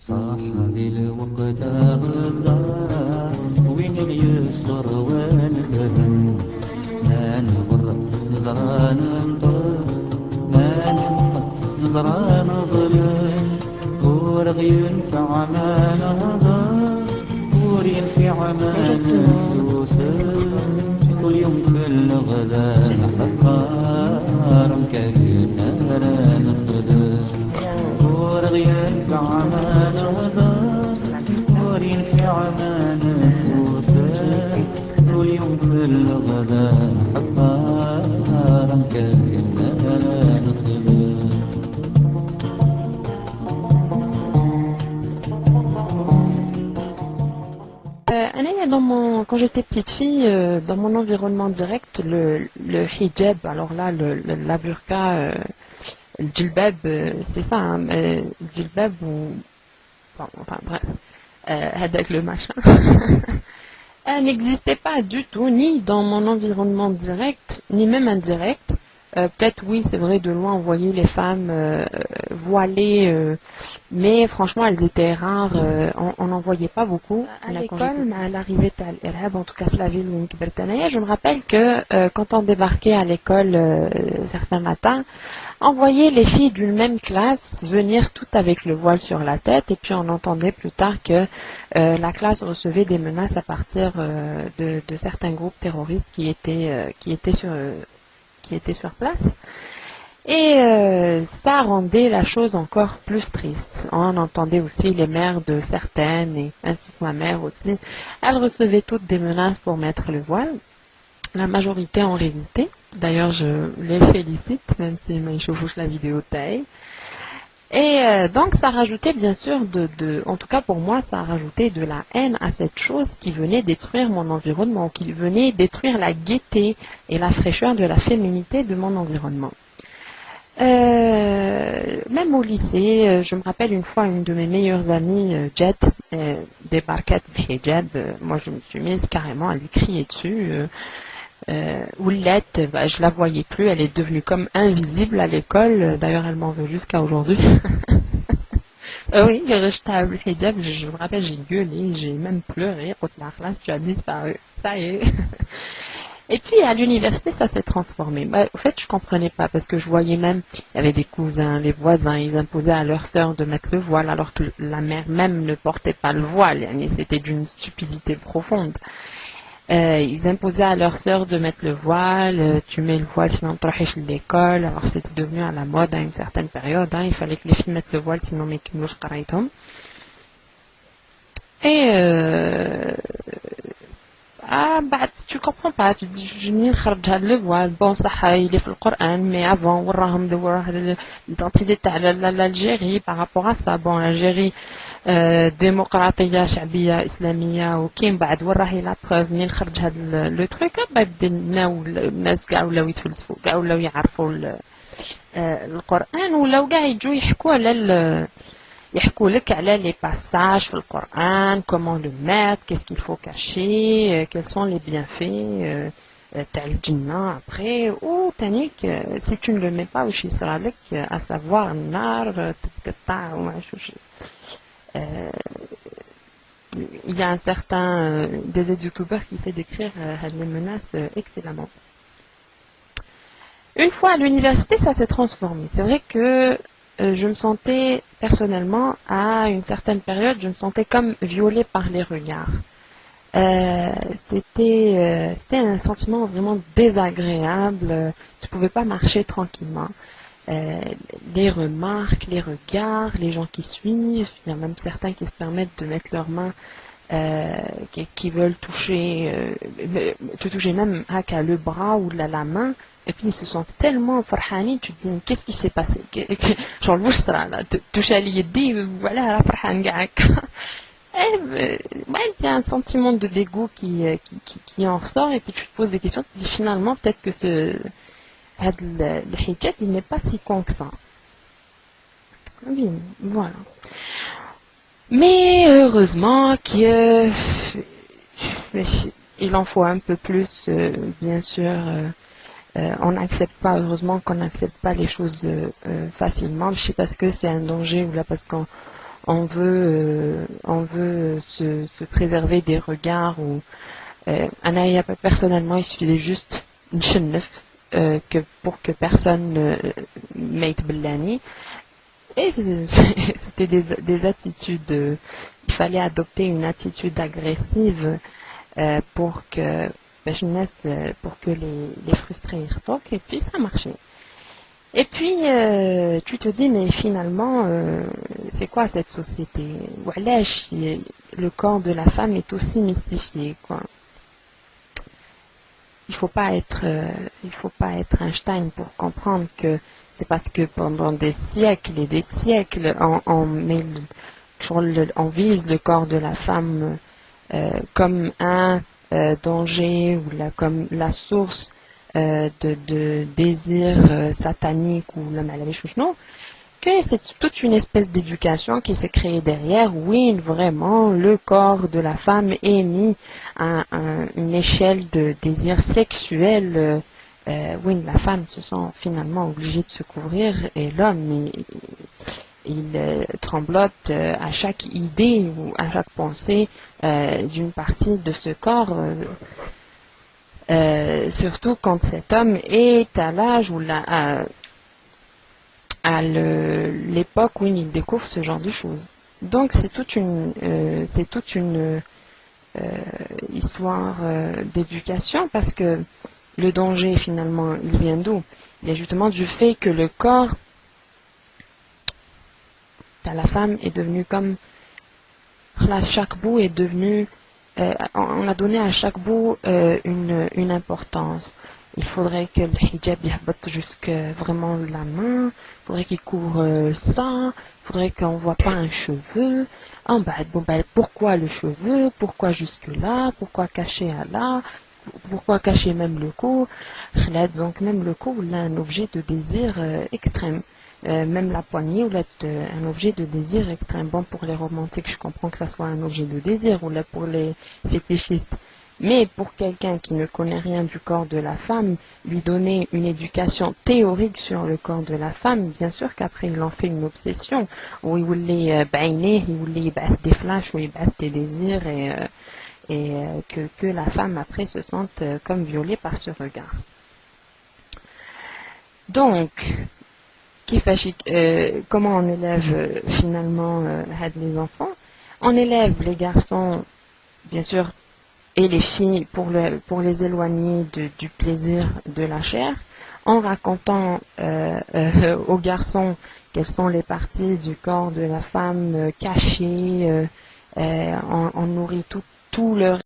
صاحبي الوقت غدا وين اليسر والفهم ما نصبر نزران نطر ما نحمق نزران نظلم ورغي ينفع ما نهضر ور ينفع ما نسوسر كل يوم كل غدا نحضر مكاين أنا نخدم ورغي ينفع ما نهضر ور ينفع ما نسوسر كل يوم كل غدا نحضر مكاين أنا نخدم. Quand j'étais petite fille, dans mon environnement direct, le hijab, alors là, la burqa, le djilbab, c'est ça, hein, le djilbab ou... Enfin bref, avec le machin, elle n'existait pas du tout, ni dans mon environnement direct, ni même indirect. Peut-être oui, c'est vrai, de loin on voyait les femmes voilées, mais franchement elles étaient rares, on n'en voyait pas beaucoup. À l'école, mais à l'arrivée à l'Irhab, en tout cas la ville où je me rappelle que quand on débarquait à l'école certains matins, on voyait les filles d'une même classe venir toutes avec le voile sur la tête, et puis on entendait plus tard que la classe recevait des menaces à partir de certains groupes terroristes qui étaient sur place. Et ça rendait la chose encore plus triste. On entendait aussi les mères de certaines, et ainsi que ma mère aussi. Elles recevaient toutes des menaces pour mettre le voile. La majorité ont résisté. D'ailleurs, je les félicite, même si je chevauche la vidéo taille. Et donc ça rajoutait bien sûr en tout cas pour moi, ça a rajouté de la haine à cette chose qui venait détruire mon environnement, qui venait détruire la gaieté et la fraîcheur de la féminité de mon environnement. Même au lycée, je me rappelle une fois une de mes meilleures amies, Jet, débarquait de hijab, moi je me suis mise carrément à lui crier dessus. Oulette, je la voyais plus, elle est devenue comme invisible à l'école, d'ailleurs elle m'en veut jusqu'à aujourd'hui. Oui, le hijab, je me rappelle, j'ai gueulé, j'ai même pleuré, la classe, tu as disparu, ça y est. Et puis à l'université, ça s'est transformé. En fait, je comprenais pas, parce que je voyais même, il y avait des cousins, les voisins, ils imposaient à leurs sœurs de mettre le voile, alors que la mère même ne portait pas le voile, c'était d'une stupidité profonde. Ils imposaient à leurs sœurs de mettre le voile, tu mets le voile sinon tu rahish l'école. Alors c'était devenu à la mode à une certaine période, il fallait que les filles mettent le voile sinon mais qu'ils qaraïtom. Et tu comprends pas, tu dis je n'ai pas le voile, bon ça il est dans le Coran, mais avant وراهم l'identité de l'Algérie par rapport à ça. Bon, l'Algérie ديمقراطية شعبية إسلامية وكاين بعد وراهي لا بروف منين خرج هذا لو تروك بدلنا الناس كاع ولاو يتفلسفوا كاع ولاو يعرفوا القرآن ولاو كاع يجوا يحكوا لك على لي باساج في القرآن comment le mettre, qu'est-ce qu'il faut cacher, quels sont les bienfaits تاع الجنة après ou تانيك si tu ne le mets pas وش يصرى لك à savoir النار تتقطع وما شوش. Il y a un certain des youtubeurs qui sait décrire les menaces excellemment. Une fois à l'université, ça s'est transformé. C'est vrai que je me sentais personnellement, à une certaine période, je me sentais comme violée par les regards. C'était un sentiment vraiment désagréable. Tu pouvais pas marcher tranquillement. Les remarques, les regards, les gens qui suivent, il y a même certains qui se permettent de mettre leurs mains, qui veulent te toucher même à le bras ou la main, et puis ils se sentent tellement farhani, tu te dis qu'est-ce qui s'est passé, genre le bouchra là, toucher à l'idée, voilà la farhan ga'ak. Il y a un sentiment de dégoût qui en ressort, et puis tu te poses des questions, tu te dis finalement peut-être que le hijab il n'est pas si con que ça. Oui, voilà. Mais heureusement qu'il en faut un peu plus, bien sûr. On n'accepte pas, heureusement qu'on n'accepte pas les choses facilement. Je sais parce que c'est un danger ou là parce qu'on on veut se préserver des regards ou personnellement il suffisait juste نشنف que pour que personne ما يتبلاني. Et c'était des attitudes, il fallait adopter une attitude agressive pour que pour que les frustrés y retoquent, et puis ça marchait. Et puis tu te dis, mais finalement, c'est quoi cette société? Wesh, le corps de la femme est aussi mystifié, quoi. Il faut pas être Einstein pour comprendre que c'est parce que pendant des siècles et des siècles, on vise le corps de la femme comme un danger ou comme la source de désir satanique ou la maladie non, que c'est toute une espèce d'éducation qui s'est créée derrière. Oui, vraiment, le corps de la femme est mis à une échelle de désir sexuel. Oui, la femme se sent finalement obligée de se couvrir et l'homme, il tremblote à chaque idée ou à chaque pensée d'une partie de ce corps. Surtout quand cet homme est à l'âge où à l'époque où il découvre ce genre de choses. Donc c'est toute une histoire d'éducation, parce que le danger finalement il vient d'où? Il est justement du fait que le corps de la femme est devenu comme chaque bout est devenu on a donné à chaque bout une importance. Il faudrait que le hijab yahbatt jusque vraiment la main, il faudrait qu'il couvre ça, il faudrait qu'on ne voit pas un cheveu. Ah, pourquoi le cheveu? Pourquoi jusque là? Pourquoi cacher à là? Pourquoi cacher même le cou? Donc même le cou, il a un objet de désir extrême. Même la poignée, ou un objet de désir extrême. Bon, pour les romantiques, je comprends que ça soit un objet de désir, ou là pour les fétichistes. Mais pour quelqu'un qui ne connaît rien du corps de la femme, lui donner une éducation théorique sur le corps de la femme, bien sûr qu'après il en fait une obsession, où il voulait baigner, il voulait battre des flashs, où il battre des désirs, et que la femme après se sente comme violée par ce regard. Donc, comment on élève finalement les enfants? On élève les garçons, bien sûr, et les filles pour les éloigner du plaisir de la chair, en racontant aux garçons quelles sont les parties du corps de la femme cachées, on nourrit tout leur